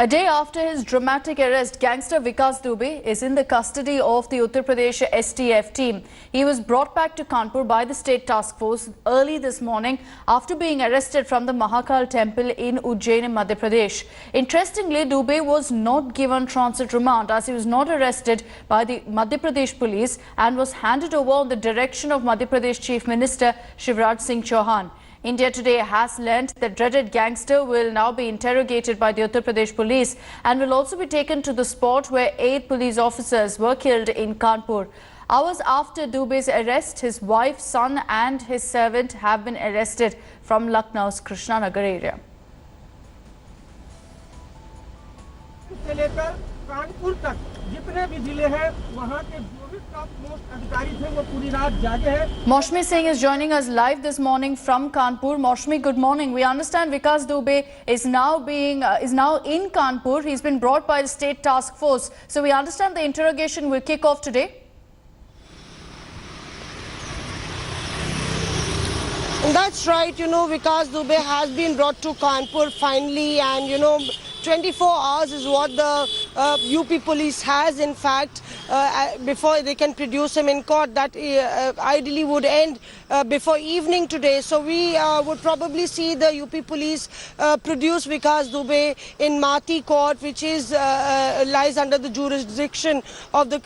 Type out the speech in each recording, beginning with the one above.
A day after his dramatic arrest, gangster Vikas Dubey is in the custody of the Uttar Pradesh STF team. He was brought back to Kanpur by the state task force early this morning after being arrested from the Mahakal temple in Ujjain in Madhya Pradesh. Interestingly, Dubey was not given transit remand as he was not arrested by the Madhya Pradesh police and was handed over on the direction of Madhya Pradesh Chief Minister Shivraj Singh Chauhan. India Today has learnt that dreaded gangster will now be interrogated by the Uttar Pradesh police and will also be taken to the spot where 8 police officers were killed in Kanpur. Hours after Dubey's arrest, his wife, son and his servant have been arrested from Lucknow's Krishnanagar area. से लेकर कानपुर तक जितने भी जिले हैं वहां के जो भी टॉप मोस्ट अधिकारी थे वो पूरी रात जागे हैं. Maushmi Singh is joining us live this morning from Kanpur. Maushmi, good morning. We understand Vikas Dubey is now in Kanpur. He's been brought by the state task force. So we understand the interrogation will kick off today. That's right. Vikas Dubey has been brought to Kanpur finally, and 24 hours is what the UP police has, in fact, before they can produce him in court. That ideally would end before evening today. So we would probably see the UP police produce Vikas Dubey in Mati court, which is lies under the jurisdiction of the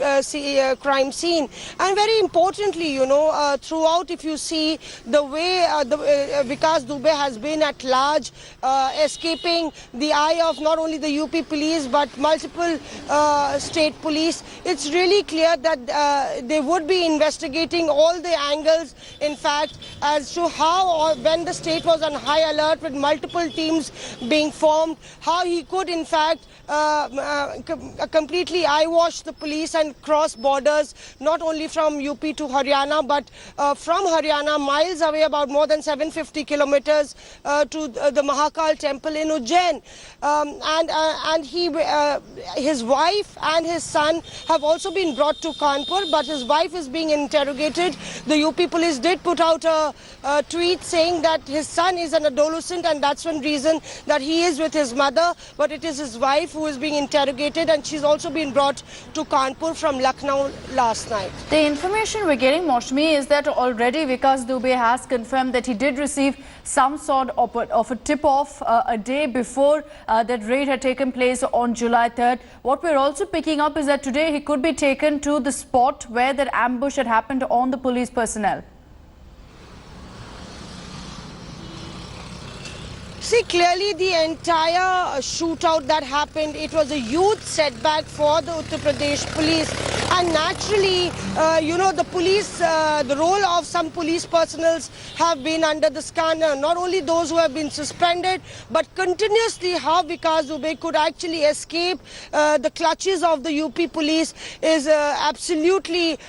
crime scene. And very importantly, throughout, if you see the way Vikas Dubey has been at large, escaping the eye of not only the UP police but multiple state police, it's really clear that they would be investigating all the angles, in fact, as to how or when the state was on high alert with multiple teams being formed, how he could in fact completely eyewash the police and cross borders, not only from UP to Haryana, but from Haryana miles away, about more than 750 kilometers to the Mahakal temple in Ujjain. And his wife and his son have also been brought to Kanpur, but his wife is being interrogated. The UP police did put out a tweet saying that his son is an adolescent and that's one reason that he is with his mother, but it is his wife who is being interrogated, and she's also been brought to Kanpur from Lucknow last night. The information we're getting, Maushmi, is that already Vikas Dubey has confirmed that he did receive some sort of a tip-off a day before that raid had taken place on July 3rd. What we're also picking up is that today he could be taken to the spot where that ambush had happened on the police personnel. See, clearly the entire shootout that happened, it was a huge setback for the Uttar Pradesh police. And naturally, the police, the role of some police personnel have been under the scanner. Not only those who have been suspended, but continuously how Vikas Dubey could actually escape the clutches of the UP police is absolutely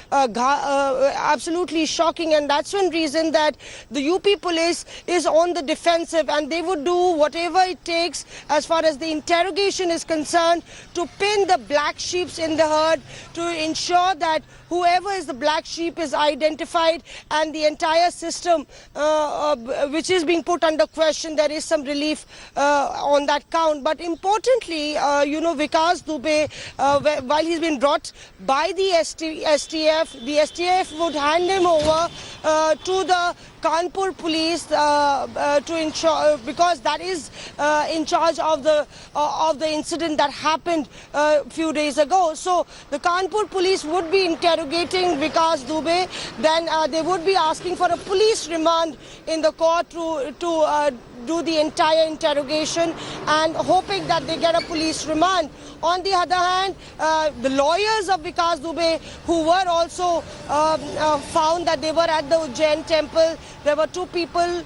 shocking. And that's one reason that the UP police is on the defensive, and they would do whatever it takes as far as the interrogation is concerned to pin the black sheep in the herd, to ensure that whoever is the black sheep is identified, and the entire system which is being put under question, there is some relief on that count. But importantly, Vikas Dubey, while he's been brought by the STF would hand him over to the Kanpur police to ensure, because that is in charge of the incident that happened a few days ago. So the Kanpur police would be interrogating Vikas Dubey, then they would be asking for a police remand in the court to do the entire interrogation and hoping that they get a police remand. On the other hand, the lawyers of Vikas Dubey, who were also found that they were at the Ujjain temple, there were 2 people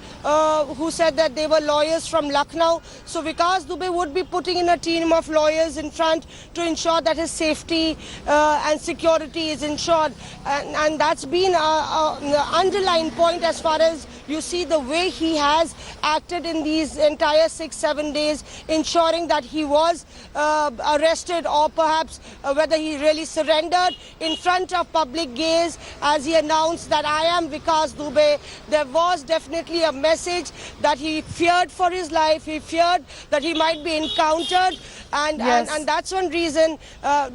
who said that they were lawyers from Lucknow. So Vikas Dubey would be putting in a team of lawyers in front to ensure that his safety and security is ensured. And that's been the underlying point as far as you see the way he has acted in these entire 6-7 days, ensuring that he was arrested, or perhaps whether he really surrendered in front of public gaze as he announced that I am Vikas Dubey. There was definitely a message that he feared for his life. He feared that he might be encountered, and Yes. and that's one reason,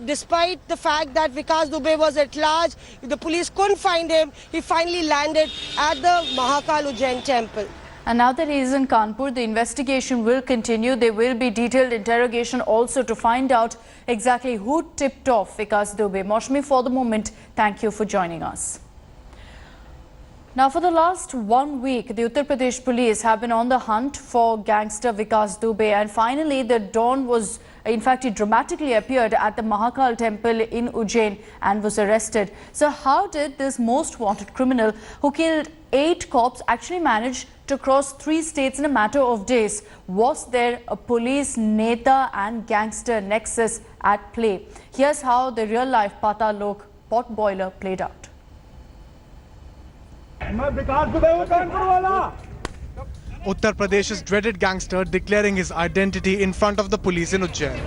despite the fact that Vikas Dubey was at large, the police couldn't find him. He finally landed at the Mahakal Ujjain temple. And now that he is in Kanpur, the investigation will continue. There will be detailed interrogation also to find out exactly who tipped off Vikas Dubey. Moshmi, for the moment, thank you for joining us. Now, for the last 1 week, the Uttar Pradesh police have been on the hunt for gangster Vikas Dubey, and finally the dawn was, in fact, he dramatically appeared at the Mahakal temple in Ujjain and was arrested. So how did this most wanted criminal who killed 8 cops actually manage to cross 3 states in a matter of days? Was there a police neta and gangster nexus at play? Here's how the real-life Patal Lok pot boiler played out. Uttar Pradesh's dreaded gangster declaring his identity in front of the police in Ujjain.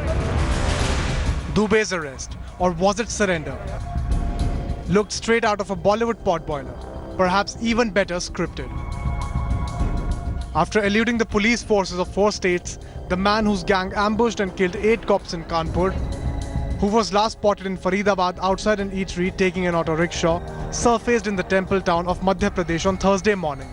Dubey's arrest, or was it surrender? Looked straight out of a Bollywood potboiler, perhaps even better scripted. After eluding the police forces of 4 states, the man whose gang ambushed and killed 8 cops in Kanpur, who was last spotted in Faridabad outside an eatery taking an auto rickshaw, surfaced in the temple town of Madhya Pradesh on Thursday morning.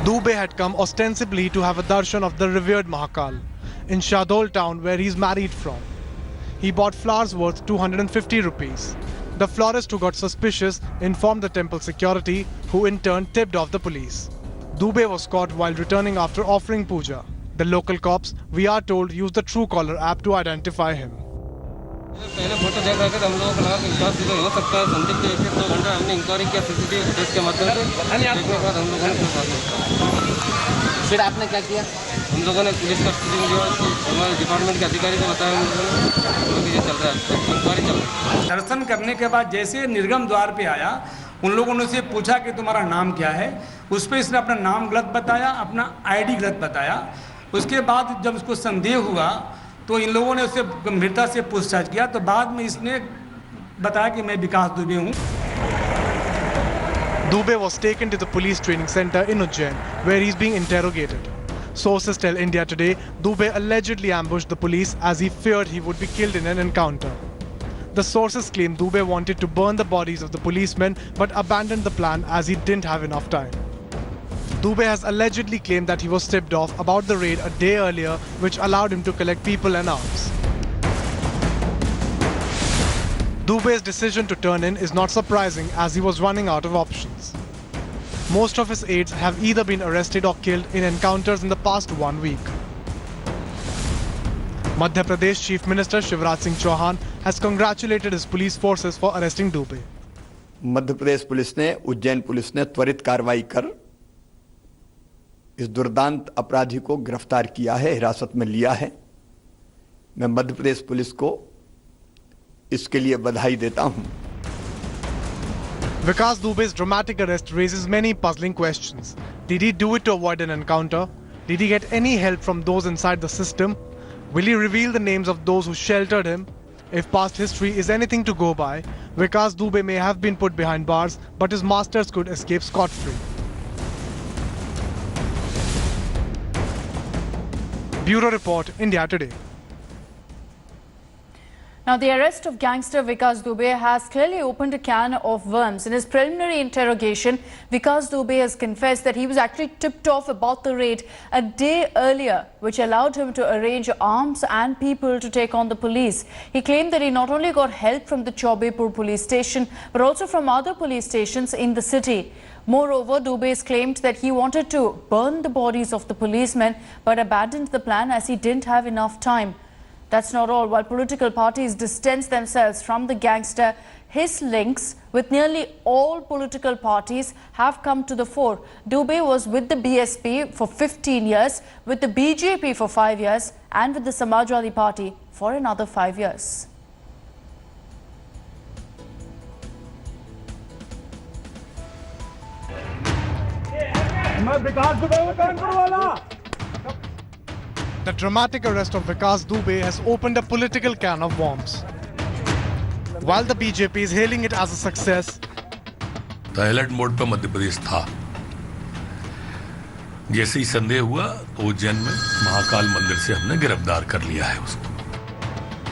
Dubey had come ostensibly to have a darshan of the revered Mahakal in Shadol town where he's married from. He bought flowers worth 250 rupees. The florist who got suspicious informed the temple security, who in turn tipped off the police. Dubey was caught while returning after offering puja. The local cops, we are told, used the Truecaller app to identify him. पहले photo देख रहे थे तो हम लोगों को लगा कि विकास दुबे हो सकता है। संदिग्ध 1-2 घंटा हमने इंक्वायरी किया सीसीटीवी फुटेज के माध्यम से। देखने के बाद हम लोगों ने फिर आपने क्या किया? हम लोगों ने पुलिस कस्टडी में लिया, हमारे डिपार्टमेंट के अधिकारी को बताया, हम लोगों ने ये चल रहा है, इंक्वायरी चल रही है। दर्शन करने के बाद जैसे निर्गम द्वार पे आया, उन लोगों ने उसे पूछा कि तुम्हारा नाम क्या है। उस पर इसने अपना नाम गलत बताया, अपना आईडी गलत बताया। उसके बाद जब उसको संदेह हुआ तो इन लोगों ने उससे गंभीरता से पूछताछ किया, तो बाद में इसने बताया कि मैं विकास दुबे हूँ। Dubey was taken to the police training center in Ujjain, where he's being interrogated. Sources tell India Today, Dubey allegedly ambushed the police as he feared he would be killed in an encounter. The sources claim Dubey wanted to burn the bodies of the policemen but abandoned the plan as he didn't have enough time. Dubey has allegedly claimed that he was tipped off about the raid a day earlier, which allowed him to collect people and arms. Dubey's decision to turn in is not surprising as he was running out of options. Most of his aides have either been arrested or killed in encounters in the past 1 week. Madhya Pradesh Chief Minister Shivraj Singh Chauhan has congratulated his police forces for arresting Dubey. Madhya Pradesh police ने, Ujjain police ने त्वरित कार्रवाई कर इस दुर्दांत अपराधी को गिरफ्तार किया है, हिरासत में लिया है। मैं मध्य प्रदेश पुलिस को इसके लिए बधाई देता हूं। Vikas Dubey's dramatic arrest raises many puzzling questions. Did he do it to avoid an encounter? Did he get any help from those inside the system? Will he reveal the names of those who sheltered him? If past history is anything to go by, Vikas Dubey may have been put behind bars, but his masters could escape scot-free. Bureau Report, India Today. Now, the arrest of gangster Vikas Dubey has clearly opened a can of worms. In his preliminary interrogation, Vikas Dubey has confessed that he was actually tipped off about the raid a day earlier, which allowed him to arrange arms and people to take on the police. He claimed that he not only got help from the Chaubepur police station, but also from other police stations in the city. Moreover, Dubey claimed that he wanted to burn the bodies of the policemen, but abandoned the plan as he didn't have enough time. That's not all. While political parties distance themselves from the gangster, his links with nearly all political parties have come to the fore. Dubey was with the BSP for 15 years, with the BJP for 5 years, and with the Samajwadi Party for another 5 years. The dramatic arrest of Vikas Dubey has opened a political can of worms. While the BJP is hailing it as a success, तो alert mode पर मध्य प्रदेश था। जैसे ही संदेह हुआ तो उज्जैन में महाकाल मंदिर से हमने गिरफ्तार कर लिया है उसको।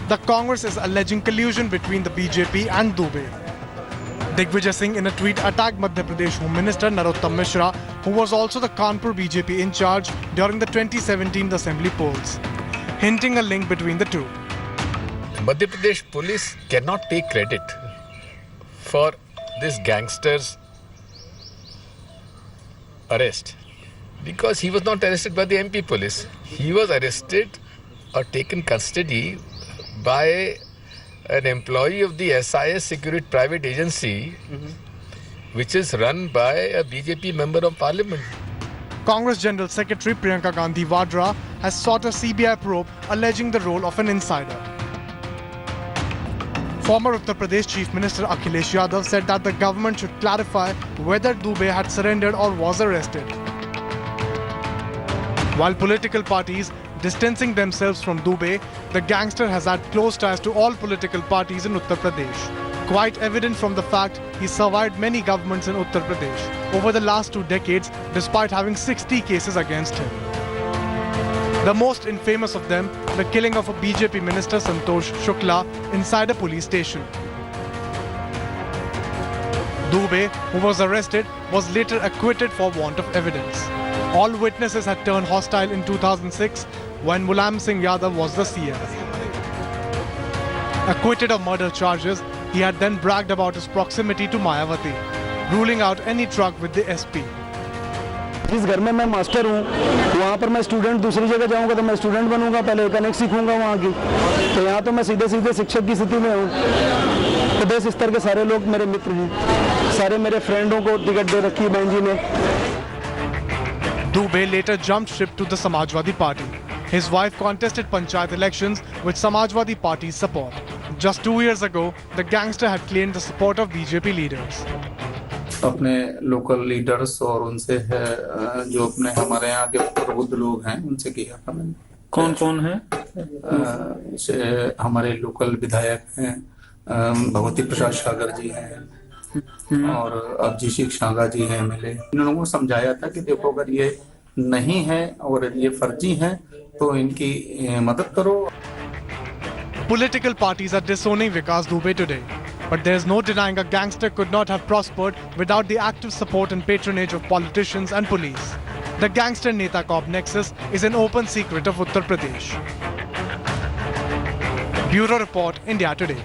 the Congress is alleging collusion between the BJP and Dubey. Digvijay Singh in a tweet attacked Madhya Pradesh Home Minister Narottam Mishra, who was also the Kanpur BJP in charge during the 2017 assembly polls, hinting a link between the two. Madhya Pradesh police cannot take credit for this gangster's arrest because he was not arrested by the MP police. He was arrested or taken custody by an employee of the SIS Security Private Agency, which is run by a BJP member of parliament. Congress General Secretary Priyanka Gandhi Vadra has sought a CBI probe alleging the role of an insider. Former Uttar Pradesh Chief Minister Akhilesh Yadav said that the government should clarify whether Dubey had surrendered or was arrested. While political parties distancing themselves from Dubey, the gangster has had close ties to all political parties in Uttar Pradesh. Quite evident from the fact he survived many governments in Uttar Pradesh over the last 2 decades despite having 60 cases against him. The most infamous of them, the killing of a BJP minister Santosh Shukla inside a police station. Dubey, who was arrested, was later acquitted for want of evidence. All witnesses had turned hostile in 2006 when Mulayam Singh Yadav was the CM. Acquitted of murder charges, he had then bragged about his proximity to Mayawati, ruling out any truck with the SP. जिस घर में मैं master हूँ वहाँ पर मैं student दूसरी जगह जाऊँगा तो मैं स्टूडेंट बनूंगा, पहले कनेक्ट सीखूंगा वहाँ की। तो यहाँ तो मैं सीधे सीधे शिक्षक की स्थिति में हूँ। प्रदेश स्तर के सारे लोग मेरे मित्र हैं, सारे मेरे फ्रेंडों को टिकट दे रखी है बहन जी ने। Dubey later jumped ship to the Samajwadi Party. His wife contested panchayat elections with Samajwadi Party's support. Just 2 years ago, the gangster had claimed the support of BJP leaders. अपने लोकल लीडर्स और उनसे है जो अपने हमारे यहाँ के प्रबुद्ध लोग हैं उनसे किया था मैंने। कौन कौन है? हमारे लोकल विधायक हैं, भगवती प्रसाद सागर जी हैं और अभिजीत शांगा जी हैं MLA। इन लोगों को समझाया था कि देखो अगर ये नहीं है और ये फर्जी हैं तो इनकी मदद करो। Political parties are disowning Vikas Dubey today. But there is no denying a gangster could not have prospered without the active support and patronage of politicians and police. The gangster Neta Cop nexus is an open secret of Uttar Pradesh. Bureau Report, India Today.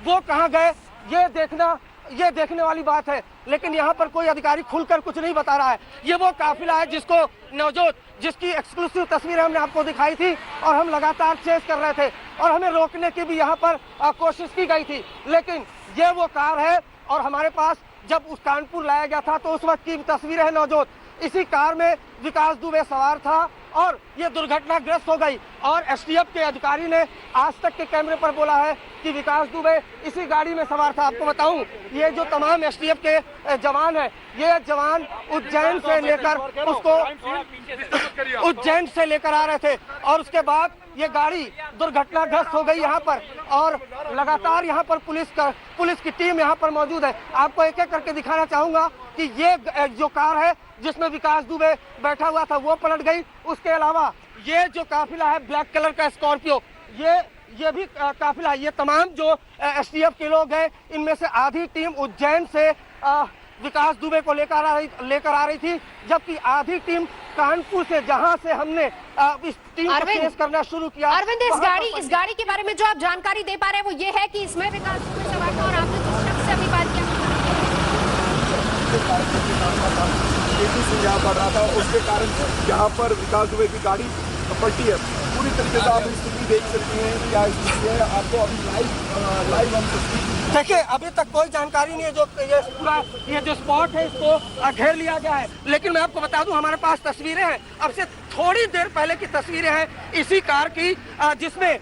वो कहाँ गए ये देखने वाली बात है, लेकिन यहाँ पर कोई अधिकारी खुलकर कुछ नहीं बता रहा है। ये वो काफिला है जिसकी एक्सक्लूसिव तस्वीरें हमने आपको दिखाई थी और हम लगातार चेस कर रहे थे और हमें रोकने की भी यहाँ पर कोशिश की गई थी, लेकिन ये वो कार है और हमारे पास जब उस कानपुर लाया गया था तो उस वक्त की तस्वीरें हैं नवजोत। इसी कार में विकास दुबे सवार था और ये दुर्घटनाग्रस्त हो गई और एसटीएफ के अधिकारी ने आज तक के कैमरे पर बोला है कि विकास दुबे इसी गाड़ी में सवार था। आपको बताऊं, ये जो तमाम एसटीएफ के जवान हैं, ये जवान उज्जैन से लेकर आ रहे थे और उसके बाद ये गाड़ी दुर्घटनाग्रस्त हो गई यहाँ पर और लगातार यहाँ पर पुलिस की टीम यहाँ पर मौजूद है। आपको एक एक करके दिखाना चाहूंगा कि ये जो कार है जिसमें विकास दुबे बैठा हुआ था वो पलट गई। उसके अलावा ये जो काफिला है ब्लैक कलर का स्कॉर्पियो, ये भी काफिला, ये तमाम जो एसटीएफ के लोग हैं इनमें से आधी टीम उज्जैन से विकास दुबे को लेकर आ रही थी, जबकि आधी टीम कानपुर से, जहां से हमने इस टीम को पेश करना शुरू किया। अरविंद, इस गाड़ी के बारे में जो आप जानकारी दे पा रहे हैं वो ये है कि इसमें विकास दुबे सवार था और आपने जिस शख्स से अभी बात किया यहाँ पर रहा था, उसके कारण यहाँ पर विकास दुबे की गाड़ी पलटी है। पूरी तरीके से आप स्थिति देख सकती हैं, क्या स्थिति है, आपको अभी लाइव हम देखिए। अभी तक कोई जानकारी नहीं है, ये जो स्पॉट है इसको घेर लिया गया है, लेकिन मैं आपको बता दूं हमारे पास तस्वीरें हैं अब से थोड़ी देर पहले की तस्वीरें हैं इसी कार की, जिसमें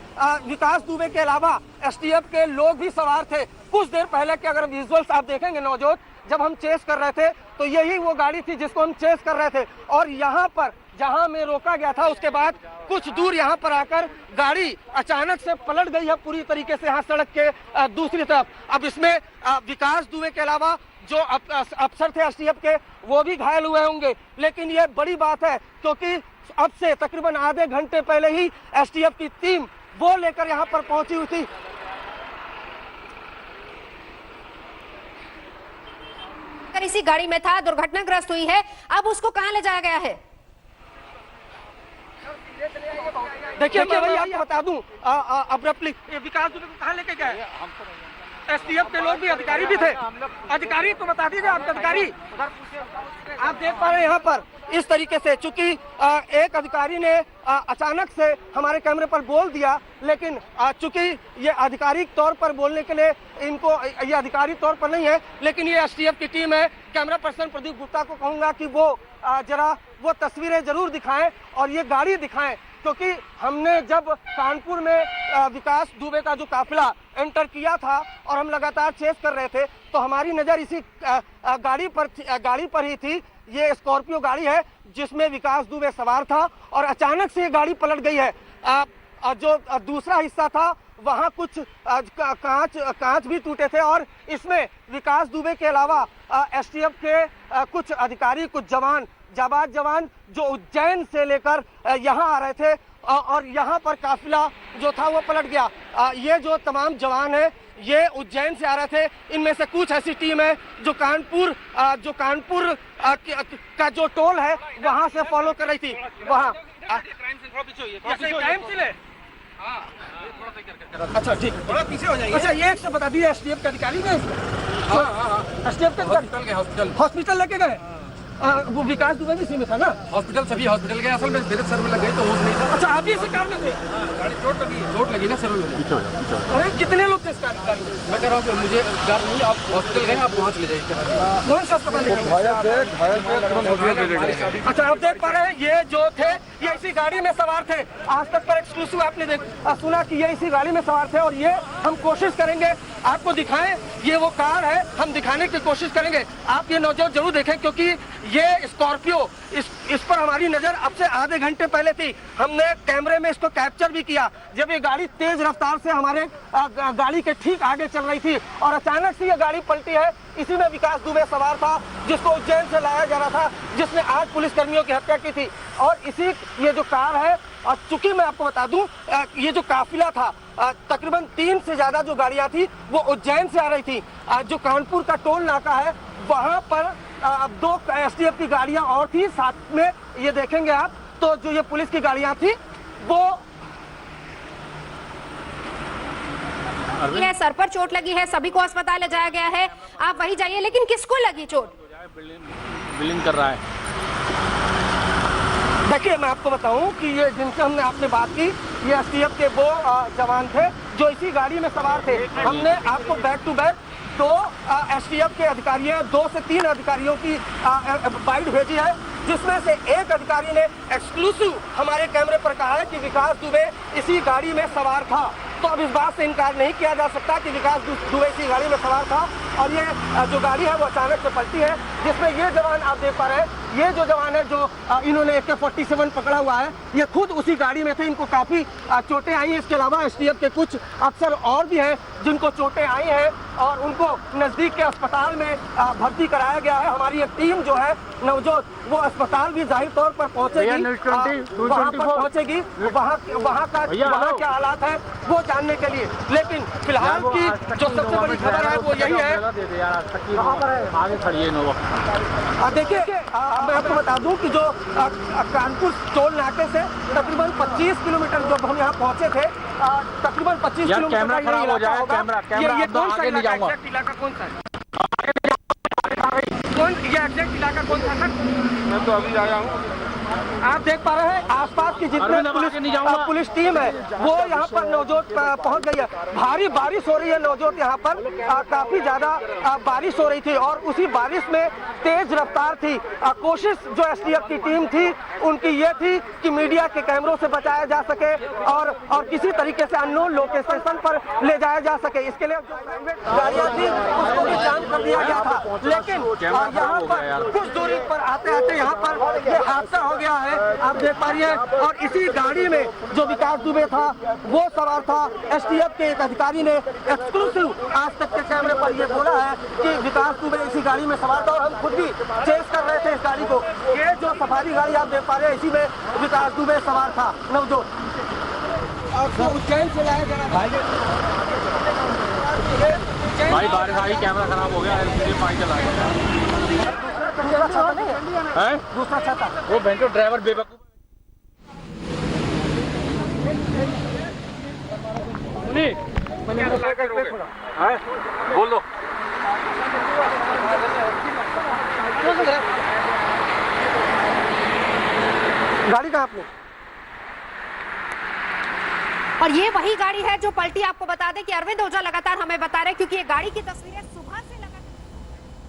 विकास दुबे के अलावा एसटीएफ के लोग भी सवार थे। कुछ देर पहले के अगर विजुअल्स आप देखेंगे नवजोत, जब हम चेस कर रहे थे तो यही वो गाड़ी थी जिसको हम चेस कर रहे थे, और यहाँ पर जहाँ में रोका गया था उसके बाद कुछ दूर यहाँ पर आकर गाड़ी अचानक से पलट गई है पूरी तरीके से यहाँ सड़क के दूसरी तरफ। अब इसमें विकास दुबे के अलावा जो अफसर थे एसटीएफ के वो भी घायल हुए होंगे, लेकिन ये बड़ी बात है क्योंकि अब से तकरीबन आधे घंटे पहले ही एसटीएफ की टीम वो लेकर यहाँ पर पहुंची हुई थी। अगर इसी गाड़ी में था, दुर्घटनाग्रस्त हुई है, अब उसको कहां ले जाया गया है? देखिए मैं वही आपको बता दूं, अब्रप्टली विकास दुबे को कहां लेके गए? एसटीएफ के लोग भी, अधिकारी भी थे। अधिकारी तो बता दीजिए, आपके अधिकारी आप देख पा रहे हैं यहाँ पर इस तरीके से, चूंकि एक अधिकारी ने अचानक से हमारे कैमरे पर बोल दिया, लेकिन चूंकि ये आधिकारिक तौर पर बोलने के लिए इनको ये आधिकारिक तौर पर नहीं है, लेकिन ये एसटीएफ की टीम है। कैमरा पर्सन प्रदीप गुप्ता को कहूंगा कि वो जरा वो तस्वीरें जरूर दिखाएं और ये गाड़ी दिखाएं, क्योंकि हमने जब कानपुर में विकास दुबे का जो काफिला एंटर किया था और हम लगातार चेस कर रहे थे तो हमारी नज़र इसी गाड़ी पर ही थी। ये स्कॉर्पियो गाड़ी है जिसमें विकास दुबे सवार था और अचानक से ये गाड़ी पलट गई है। जो दूसरा हिस्सा था वहाँ कुछ कांच भी टूटे थे और इसमें विकास दुबे के अलावा एसटीएफ के कुछ अधिकारी, कुछ जाबाज जवान जो उज्जैन से लेकर यहाँ आ रहे थे और यहाँ पर काफिला जो था वो पलट गया। ये जो तमाम जवान हैं ये उज्जैन से आ रहे थे। इनमें से कुछ ऐसी टीम है जो कानपुर का जो टोल है वहाँ से फॉलो कर रही थी। वहाँ अच्छा ठीक, थोड़ा पीछे हो जाइए। अच्छा ये एक से बता दिए, एसटीएफ के अधिकारी गए, एसटीएफ के हॉस्पिटल लेके गए। वो विकास दुबे भी इसी में था ना? हॉस्पिटल, सभी हॉस्पिटल गए, असल में मेरे सर में लग गई तो होश नहीं था। अच्छा आप भी इसी कार में थे? गाड़ी चोट लगी ना सर में। अरे कितने लोग थे इस कार में? मैं कह रहा हूँ कि मुझे डर नहीं, आप हॉस्पिटल गए, आप वहाँ चले जाइए। कौन सा अस्पताल? अच्छा आप देख पा रहे हैं ये जो थे ये इसी गाड़ी में सवार थे। आज तक पर एक्सक्लूसिव आपने सुना कि ये इसी गाड़ी में सवार थे और ये हम कोशिश करेंगे आपको दिखाएं, ये वो कार है, हम दिखाने की कोशिश करेंगे। आप ये नौजवान जरूर देखें क्योंकि ये स्कॉर्पियो इस पर हमारी नजर अब से आधे घंटे पहले थी। हमने कैमरे में इसको कैप्चर भी किया जब ये गाड़ी तेज रफ्तार से हमारे गाड़ी के ठीक आगे चल रही थी और अचानक से ये गाड़ी पलटी है। इसी में विकास दुबे सवार था जिसको उज्जैन से लाया जा रहा था, जिसने 8 पुलिसकर्मियों की हत्या की थी। और इसी ये जो कार है, और चूंकि मैं आपको बता दूं ये जो काफिला था तकरीबन 3 से ज्यादा जो गाड़ियां थी वो उज्जैन से आ रही थी। जो कानपुर का टोल नाका है वहां पर 2 एसटीएफ की गाड़ियां और थी, साथ में ये देखेंगे आप तो जो ये पुलिस की गाड़ियां थी वो है, सर पर चोट लगी है, सभी को अस्पताल ले जाया गया है। आप वही जाइए, लेकिन किसको लगी चोट? बिलिंग कर रहा है। देखिए मैं आपको बताऊं कि ये जिनसे हमने आपने बात की ये एसटीएफ के वो जवान थे जो इसी गाड़ी में सवार थे। हमने आपको बैक टू बैक 2 एसटीएफ के अधिकारियों, 2 से 3 अधिकारियों की बाइट भेजी है, जिसमें से एक अधिकारी ने एक्सक्लूसिव हमारे कैमरे पर कहा है कि विकास दुबे इसी गाड़ी में सवार था। तो अब इस बात से इनकार नहीं किया जा सकता कि विकास दुबे इसी गाड़ी में सवार था और ये जो गाड़ी है वो अचानक से पलटी है, जिसमें ये जवान आप देख पा रहे हैं, ये जो जवान है जो इन्होंने AK-47 पकड़ा हुआ है ये खुद उसी गाड़ी में थे। इनको काफ़ी चोटें आई हैं। इसके अलावा एसटीएफ के कुछ अफसर और भी हैं जिनको चोटें आई हैं और उनको नज़दीक के अस्पताल में भर्ती कराया गया है। हमारी एक टीम जो है नवजोत वो अस्पताल भी जाहिर तौर पर पहुंचेगी, वहाँ पर पहुंचेगी, वहाँ क्या हालात है वो जानने के लिए। लेकिन फिलहाल की जो सबसे बड़ी खबर है वो यही है। देखिए मैं आपको बता दूं कि जो कानपुर टोल नाके से तकरीबन 25 किलोमीटर जब हम यहाँ पहुंचे थे, तकरीबन 25 किलोमीटर ये कौन सा इलाका कौन सा है? ये एग्जैक्ट इलाका कौन सा सर? मैं तो अभी आया हूँ। आप देख पा रहे हैं आसपास की जितने पुलिस टीम है वो यहाँ पर नवजोत पहुँच गई है। भारी बारिश हो रही है नवजोत, यहाँ पर काफी ज्यादा बारिश हो रही थी और उसी बारिश में तेज रफ्तार थी। कोशिश जो एसटीएफ की टीम थी उनकी ये थी कि मीडिया के कैमरों से बचाया जा सके और किसी तरीके से अननोन लोकेशन पर ले जाया जा सके। इसके लिए जो प्राइवेट गाड़ियां थी उसको भी जाम कर दिया गया था, लेकिन यहाँ पर कुछ दूरी पर आते आते यहाँ पर ये हादसा हो गया है, आप देख पा रही है। और इसी गाड़ी में जो विकास दुबे था वो सवार था। एसटीएफ के एक अधिकारी ने एक्सक्लूसिव आज तक के कैमरे पर ये बोला है कि विकास दुबे इसी गाड़ी में सवार था और हम खुद भी चेस कर रहे थे इस गाड़ी को। ये जो सफारी गाड़ी आप देख पा रहे हैं इसी में विकास दुबे सवार था। नवजोत आपको उज्जैन से लाया जा रहा भाई बारिश आई, कैमरा खराब हो गया, पानी चला गया। दूसरा छाता नहीं है? दूसरा छाता वो बेंचो ड्राइवर बेवकूफ बोल दो। गाड़ी कहाँ आपने? और ये वही गाड़ी है जो पलटी। आपको बता दें कि अरविंद ओझा लगातार हमें बता रहे हैं क्योंकि ये गाड़ी की तस्वीरें सुबह से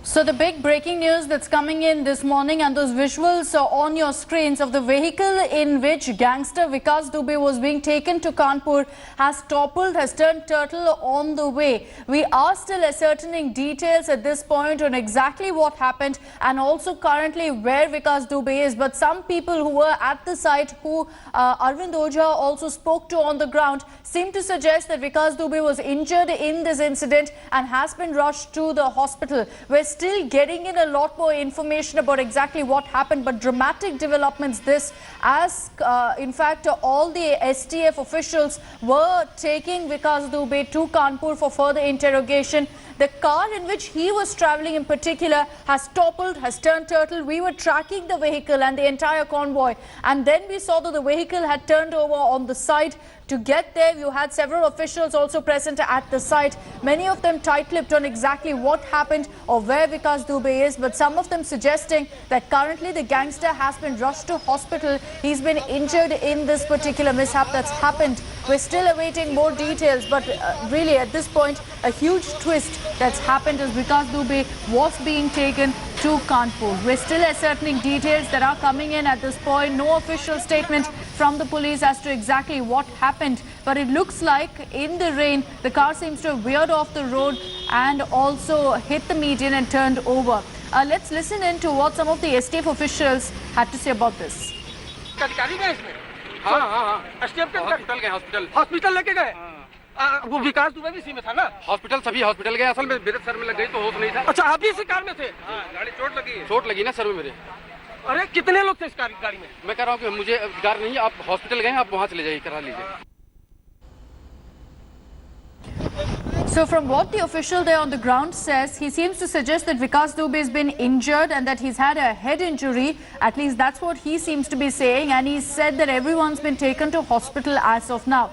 So the big breaking news that's coming in this morning, and those visuals are on your screens of the vehicle in which gangster Vikas Dubey was being taken to Kanpur has toppled, has turned turtle on the way. We are still ascertaining details at this point on exactly what happened and also currently where Vikas Dubey is. But some people who were at the site, who Arvind Oja also spoke to on the ground, seem to suggest that Vikas Dubey was injured in this incident and has been rushed to the hospital. We're still getting in a lot more information about exactly what happened, but dramatic developments this, as in fact all the STF officials were taking Vikas Dubey to Kanpur for further interrogation. The car in which he was travelling in particular has toppled, has turned turtle. We were tracking the vehicle and the entire convoy, and then we saw that the vehicle had turned over on the side. To get there, you had several officials also present at the site, many of them tight-lipped on exactly what happened or where Vikas Dubey is, but some of them suggesting that currently the gangster has been rushed to hospital. He's been injured in this particular mishap that's happened. We're still awaiting more details, but really at this point, a huge twist that's happened as Vikas Dubey was being taken to Kanpur. We're still ascertaining details that are coming in at this point. No official statement from the police as to exactly what happened, but it looks like in the rain the car seems to have veered off the road and also hit the median and turned over. Let's listen in to what some of the STF officials had to say about this. Hospital लेके गए? वो विकास दुबे भी इसी में था ना? Hospital सभी hospital गए, असल में मेरे सर में लग गई तो होश नहीं था। अच्छा, आप भी इसी कार में थे? गाड़ी चोट लगी ना सर में मेरे। अरे कितने लोग थे इस गाड़ी में? मैं कह रहा हूँ कि मुझे अधिकार नहीं, आप हॉस्पिटल गए, आप वहाँ चले जाइए, करा लीजिए। So from what the official there on the ground says, he seems to suggest that Vikas Dubey has been injured and that he's had a head injury. At least that's what he seems to be saying, and he said that everyone's been taken to hospital as of now.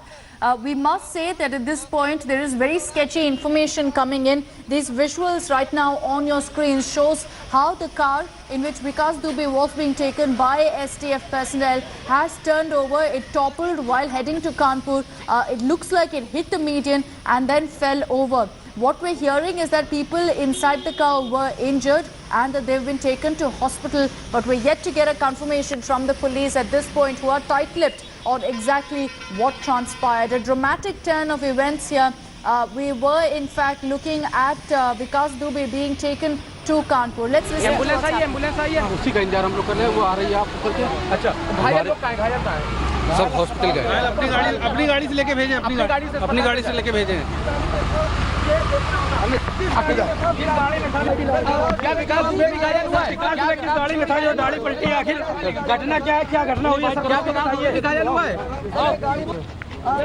We must say that at this point there is very sketchy information coming in. These visuals right now on your screen shows how the car in which Vikas Dubey was being taken by STF personnel has turned over. It toppled while heading to Kanpur. It looks like it hit the median and then fell over. What we're hearing is that people inside the car were injured and that they've been taken to hospital, but we're yet to get a confirmation from the police at this point, who are tight-lipped on exactly what transpired. A dramatic turn of events here. We were in fact looking at Vikas Dubey being taken to Kanpur. Let's listen to what's happening. Ambulance आई है, उसी का इंतजार हम लोग कर रहे हैं, वो आ रही है आप करके। अच्छा, घायल लोग कहाँ हैं? सब हॉस्पिटल गए। अपनी गाड़ी से लेके भेजें, अपनी गाड़ी से लेके भेजें। क्या विकास दुबे भी घायल हुआ है? विकास दुबे किस गाड़ी में था जो गाड़ी पलटी है? आखिर घटना क्या है, क्या घटना हुई है? क्या बताइए? घायल हुआ है?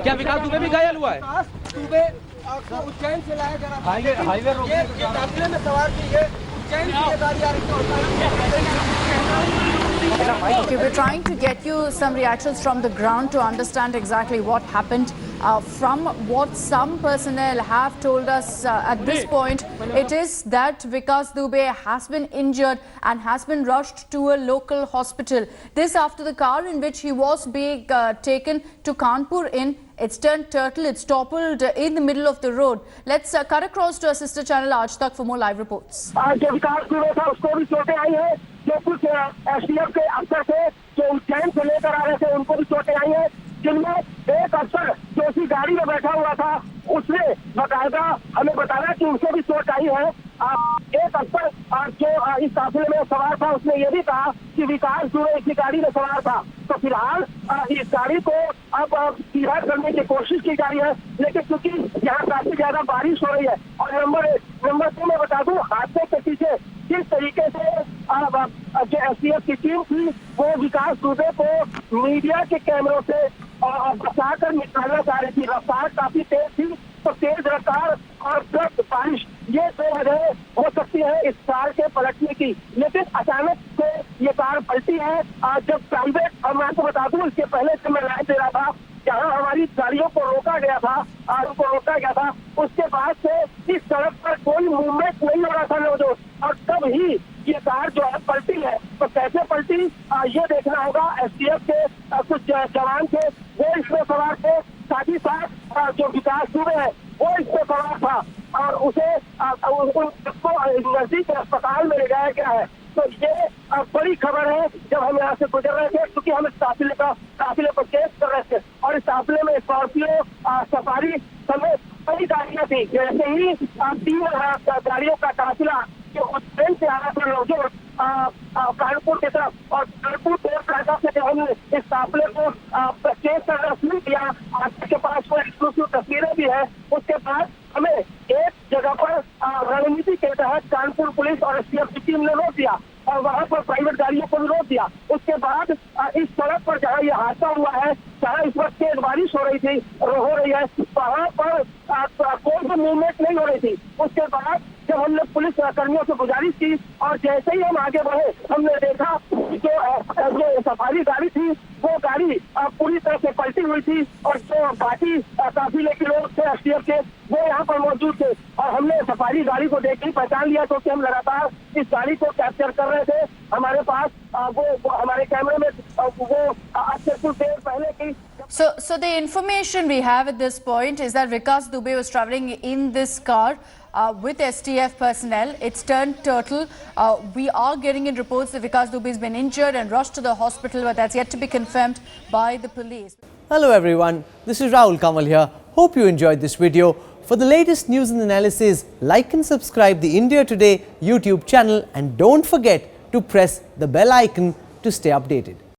क्या विकास दुबे भी घायल हुआ है? दुबे आपको उज्जैन से लाया जा रहा है। हाईवे रोक ये काफिले में सवार थी, ये उज्जैन से गाड़ी आ रही थी। Okay, we're trying to get you some reactions from the ground to understand exactly what happened. From what some personnel have told us at this point, it is that Vikas Dubey has been injured and has been rushed to a local hospital. This after the car in which he was being taken to Kanpur it's turned turtle. It's toppled in the middle of the road. Let's cut across to our sister channel Aaj Tak for more live reports. जो विकास दुबे था उसको भी चोटें आई हैं, जो कुछ STF के अफसर थे जो उज्जैन से लेकर आ रहे थे उनको भी चोटें आई हैं, जिनमें एक अफसर जो उसी गाड़ी में बैठा हुआ था उसने बाकायदा हमें बताया कि उसे भी चोट आई है। एक अफसर जो इस काफिले में सवार था उसने ये भी कहा कि विकास दुबे इसी गाड़ी में सवार था। तो फिलहाल इस गाड़ी को अब सीधा करने की कोशिश की जा रही है, लेकिन क्योंकि यहाँ काफी ज्यादा बारिश हो रही है और नंबर 2 मैं बता दूं हादसे के पीछे किस तरीके से जो एसटीएफ की टीम थी वो विकास दुबे को मीडिया के कैमरों से बचाकर निकालना चाह रही थी। रफ्तार काफी तेज थी, तो तेज रफ्तार और सख्त बारिश ये 2 वजह हो सकती है इस कार के पलटने की। लेकिन अचानक से ये कार पलटी है जब प्राइवेट, और मैं आपको बता दूं इसके पहले से मैं लाइव दे रहा था जहाँ हमारी गाड़ियों को रोका गया था, उसके बाद से इस सड़क पर कोई मूवमेंट नहीं हो रहा था नौजवान, और तब ही ये कार जो है पलटी है। तो कैसे पलटी ये देखना होगा। एसटीएफ के कुछ जवान थे वो इसमें सवार थे, साथ ही साथ जो विकास दुबे है वो इसमें सवार था और उसे उनको नजदीक अस्पताल में ले जाया गया है। तो ये बड़ी खबर है जब हम यहाँ से गुजर रहे थे, क्योंकि हम इस काफिले पर केस कर रहे थे और इस काफिले में स्कॉर्पियो सफारी समेत कई गाड़ियां थी। जैसे ही 3 गाड़ियों का काफिला जो उज्जैन से आ रहा था नौजोर कानपुर की तरफ, और कानपुर से जब हमने इस काफिले को केस करना शुरू किया, आपके पास कोई एक्सक्लूसिव तस्वीरें भी है, उसके बाद हमें एक जगह पर रणनीति के तहत कानपुर पुलिस और एसटीएफ की टीम ने रोक दिया और वहां पर प्राइवेट गाड़ियों को भी रोक दिया। उसके बाद इस सड़क पर जहाँ ये हादसा हुआ है, जहाँ इस वक्त तेज बारिश हो रही है, वहाँ पर कोई भी मूवमेंट नहीं हो रही थी। उसके बाद जब हमने पुलिस कर्मियों से गुजारिश की और जैसे ही हम आगे बढ़े हमने देखा जो सफारी गाड़ी थी वो गाड़ी पूरी तरह से पलटी हुई थी और जो बाकी काफिले के लोग थे एसटीएफ के वो यहाँ पर मौजूद थे और हमने सफारी गाड़ी को देख ही पहचान लिया, क्योंकि हम लगातार इस गाड़ी को कैप्चर कर रहे थे। हमारे पास वो हमारे कैमरे में वो आज से कुछ देर पहले की। So the information we have at this point is that Vikas Dubey was travelling in this car with STF personnel. It's turned turtle. We are getting in reports that Vikas Dubey has been injured and rushed to the hospital, but that's yet to be confirmed by the police. Hello everyone, this is Rahul Kamal here. Hope you enjoyed this video. For the latest news and analysis, like and subscribe the India Today YouTube channel and don't forget to press the bell icon to stay updated.